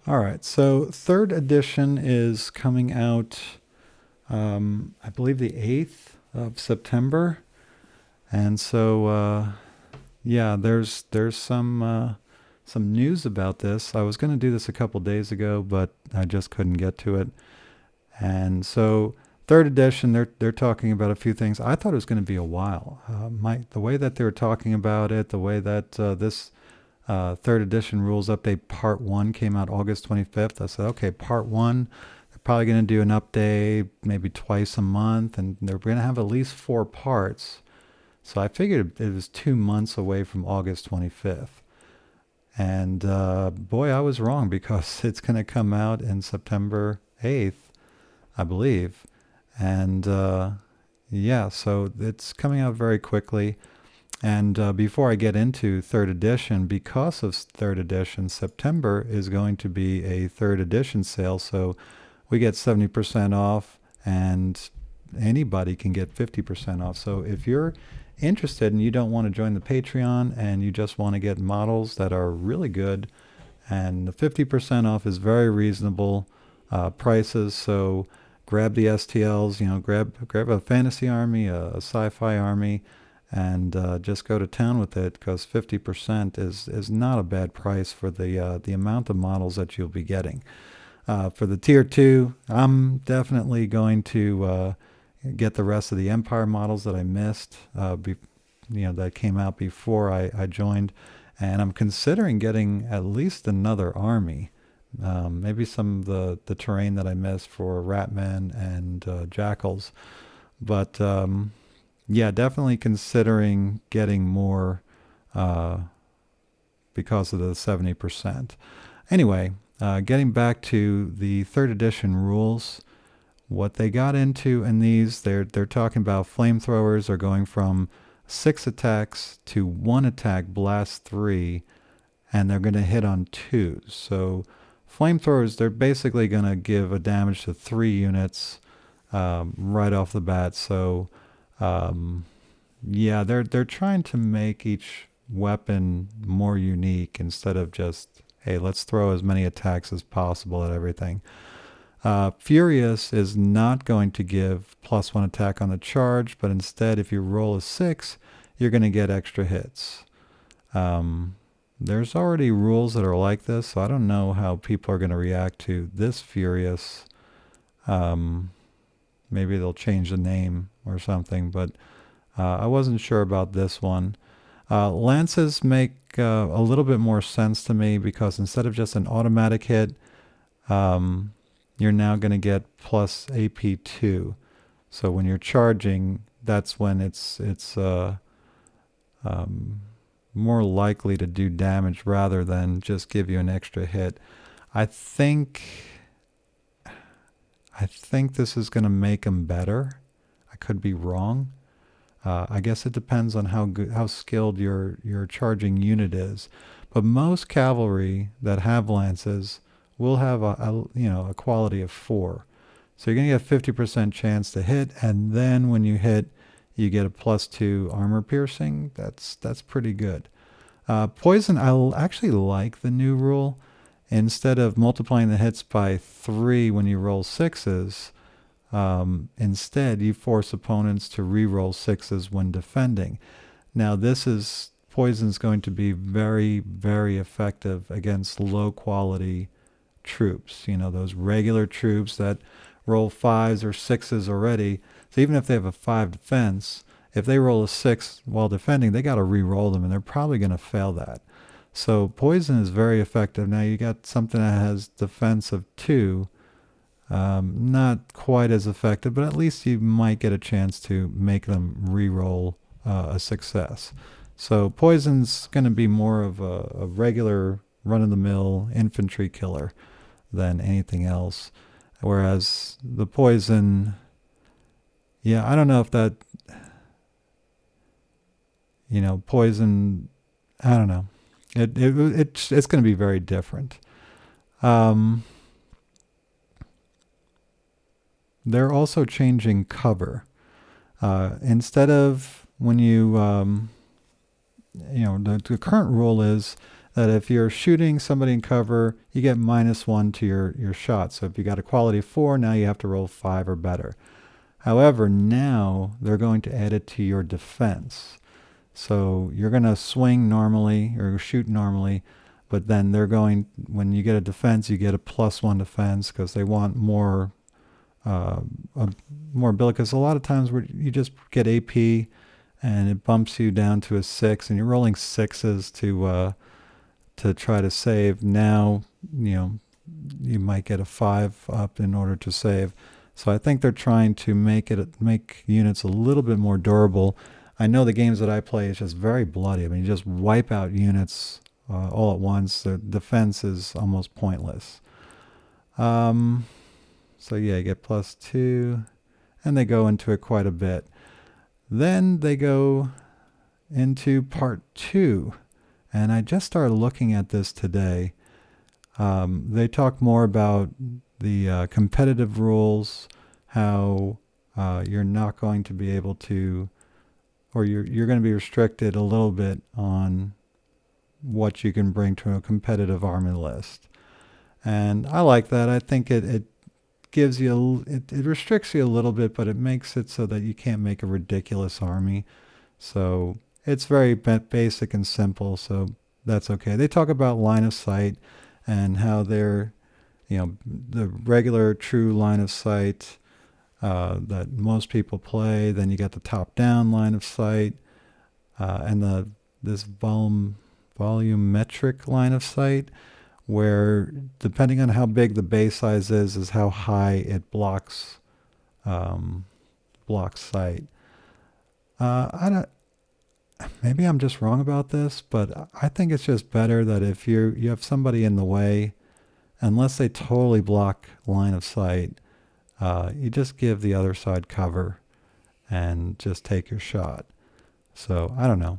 All right, so third edition is coming out, I believe the 8th of September. And so, yeah, there's some news about this. I was going to do this a couple days ago, but I just couldn't get to it. And so, third edition, they're talking about a few things. I thought it was going to be a while. The way that they were talking about it, the way that this third edition rules update part one came out August 25th. I said, okay, part one, they're probably going to do an update maybe twice a month, and they're going to have at least four parts. So I figured it was 2 months away from August 25th. And boy, I was wrong because it's going to come out in September 8th, I believe. And yeah, so it's coming out very quickly. And before I get into third edition, because of third edition, September is going to be a third edition sale. So we get 70% off, and anybody can get 50% off. So if you're interested and you don't want to join the Patreon and you just want to get models that are really good, and the 50% off is very reasonable prices. So grab the STLs, grab a fantasy army, a sci-fi army, and just go to town with it, because 50% is not a bad price for the amount of models that you'll be getting. For the tier two, I'm definitely going to get the rest of the Empire models that I missed, that came out before I joined, and I'm considering getting at least another army. Maybe some of the terrain that I missed for Ratmen and Jackals, but yeah, definitely considering getting more uh, because of the 70%. Anyway, getting back to the third edition rules, what they got into in these, they're talking about flamethrowers are going from 6 attacks to 1 attack blast 3, and they're going to hit on 2s. So flamethrowers, they're basically going to give a damage to 3 units right off the bat. So yeah, they're trying to make each weapon more unique instead of just, hey, let's throw as many attacks as possible at everything. Furious is not going to give +1 attack on the charge, but instead, if you roll a 6, you're going to get extra hits. There's already rules that are like this, so I don't know how people are going to react to this Furious. Maybe they'll change the name or something, but I wasn't sure about this one. Lances make a little bit more sense to me, because instead of just an automatic hit, you're now going to get plus AP2. So when you're charging, that's when it's more likely to do damage rather than just give you an extra hit. I think this is going to make them better. I could be wrong. I guess it depends on how skilled your charging unit is, but most cavalry that have lances will have a quality of 4. So you're gonna get a 50% chance to hit, and then when you hit, you get a +2 armor piercing. That's pretty good. Poison, I actually like the new rule. Instead of multiplying the hits by 3 when you roll sixes, instead, you force opponents to re-roll sixes when defending. Now, poison's going to be very, very effective against low-quality troops. Those regular troops that roll fives or sixes already. So even if they have a 5 defense, if they roll a 6 while defending, they got to re-roll them, and they're probably going to fail that. So poison is very effective. Now you got something that has defense of 2. Not quite as effective, but at least you might get a chance to make them re-roll a success. So poison's going to be more of a regular run-of-the-mill infantry killer than anything else. Whereas the poison, yeah, I don't know if that, poison, I don't know. It's going to be very different. They're also changing cover. Instead of when the current rule is that if you're shooting somebody in cover, you get -1 to your shot. So if you got a quality of 4, now you have to roll 5 or better. However, now they're going to add it to your defense. So you're going to swing normally or shoot normally, but then they're going, when you get a defense, you get a +1 defense because they want more more ability. Because a lot of times where you just get AP and it bumps you down to a 6, and you're rolling 6s to try to save. Now, you might get a 5 up in order to save. So I think they're trying to make units a little bit more durable. I know the games that I play is just very bloody. I mean, you just wipe out units all at once. The defense is almost pointless. So yeah, you get +2, and they go into it quite a bit. Then they go into part 2, and I just started looking at this today. They talk more about the competitive rules, how you're not going to be able to, or you're going to be restricted a little bit on what you can bring to a competitive army list. And I like that. I think it gives you, it restricts you a little bit, but it makes it so that you can't make a ridiculous army. So it's very basic and simple, so that's okay. They talk about line of sight and how they're, the regular true line of sight that most people play. Then you got the top-down line of sight and this volumetric line of sight, where depending on how big the base size is how high it blocks sight. Maybe I'm just wrong about this, but I think it's just better that if you have somebody in the way, unless they totally block line of sight, you just give the other side cover and just take your shot. So I don't know.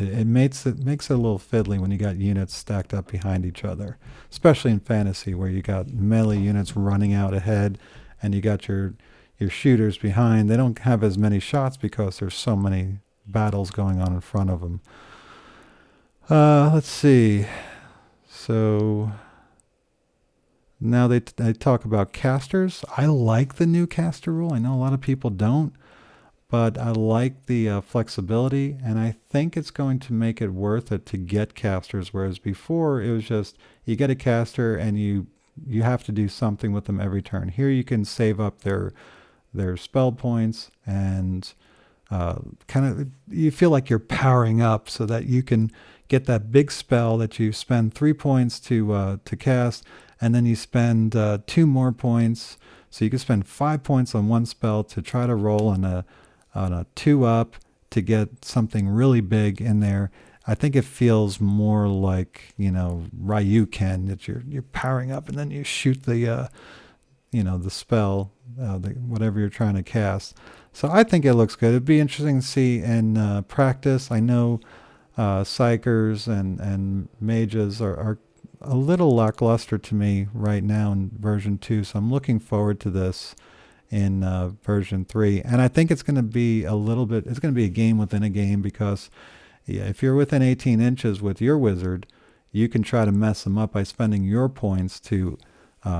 It makes it a little fiddly when you got units stacked up behind each other, especially in fantasy where you got melee units running out ahead and you got your shooters behind. They don't have as many shots because there's so many battles going on in front of them. Let's see. So now they talk about casters. I like the new caster rule. I know a lot of people don't, but I like the flexibility, and I think it's going to make it worth it to get casters, whereas before it was just you get a caster and you have to do something with them every turn. Here you can save up their spell points and kind of you feel like you're powering up so that you can get that big spell that you spend 3 points to cast, and then you spend 2 more points, so you can spend 5 points on one spell to try to roll on a 2-up to get something really big in there. I think it feels more like Ryuken, that you're powering up and then you shoot the the spell, whatever you're trying to cast. So I think it looks good. It'd be interesting to see in practice. I know psychers and mages are a little lackluster to me right now in version 2, so I'm looking forward to this in version 3. And I think it's going to be it's going to be a game within a game, because if you're within 18 inches with your wizard, you can try to mess them up by spending your points to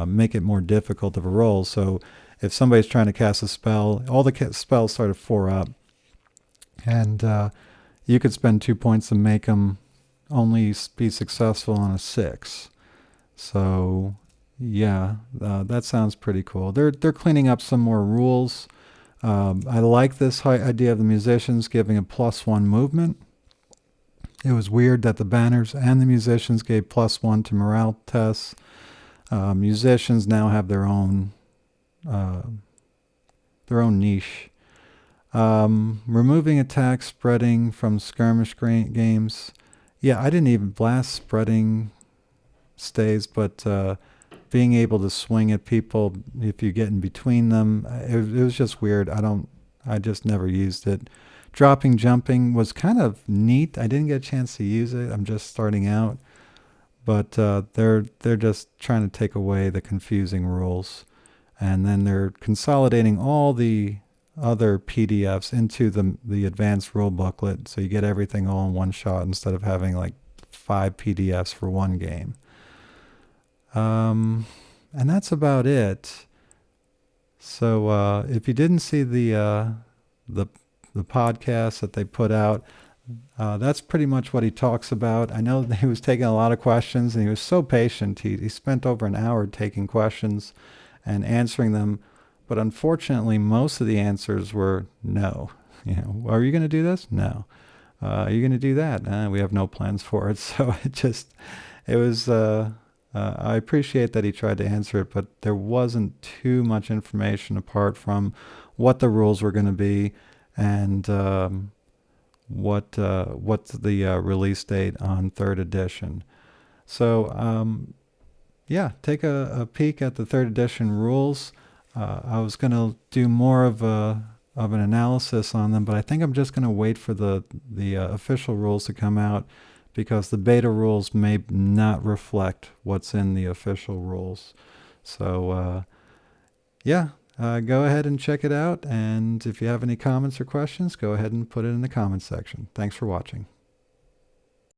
make it more difficult of a roll. So if somebody's trying to cast a spell, all the spells start at 4-up, and you could spend 2 points to make them only be successful on a 6. So yeah, that sounds pretty cool. They're cleaning up some more rules. I like this idea of the musicians giving a +1 movement. It was weird that the banners and the musicians gave +1 to morale tests. Musicians now have their own niche. Removing attack spreading from skirmish games. Yeah, I didn't even blast spreading stays, but being able to swing at people if you get in between them, it was just weird. I just never used it. Dropping jumping was kind of neat. I didn't get a chance to use it. I'm just starting out, but they're just trying to take away the confusing rules, and then they're consolidating all the other PDFs into the advanced rule booklet, so you get everything all in one shot instead of having like 5 PDFs for one game. And that's about it. So if you didn't see the podcast that they put out, that's pretty much what he talks about. I know that he was taking a lot of questions, and he was so patient. He spent over an hour taking questions and answering them. But unfortunately, most of the answers were no. You know, are you going to do this? No. Are you going to do that? We have no plans for it. So it was, I appreciate that he tried to answer it, but there wasn't too much information apart from what the rules were going to be and what's the release date on third edition. So yeah, take a peek at the third edition rules. I was going to do more of an analysis on them, but I think I'm just going to wait for the official rules to come out, because the beta rules may not reflect what's in the official rules. So yeah, go ahead and check it out. And if you have any comments or questions, go ahead and put it in the comments section. Thanks for watching.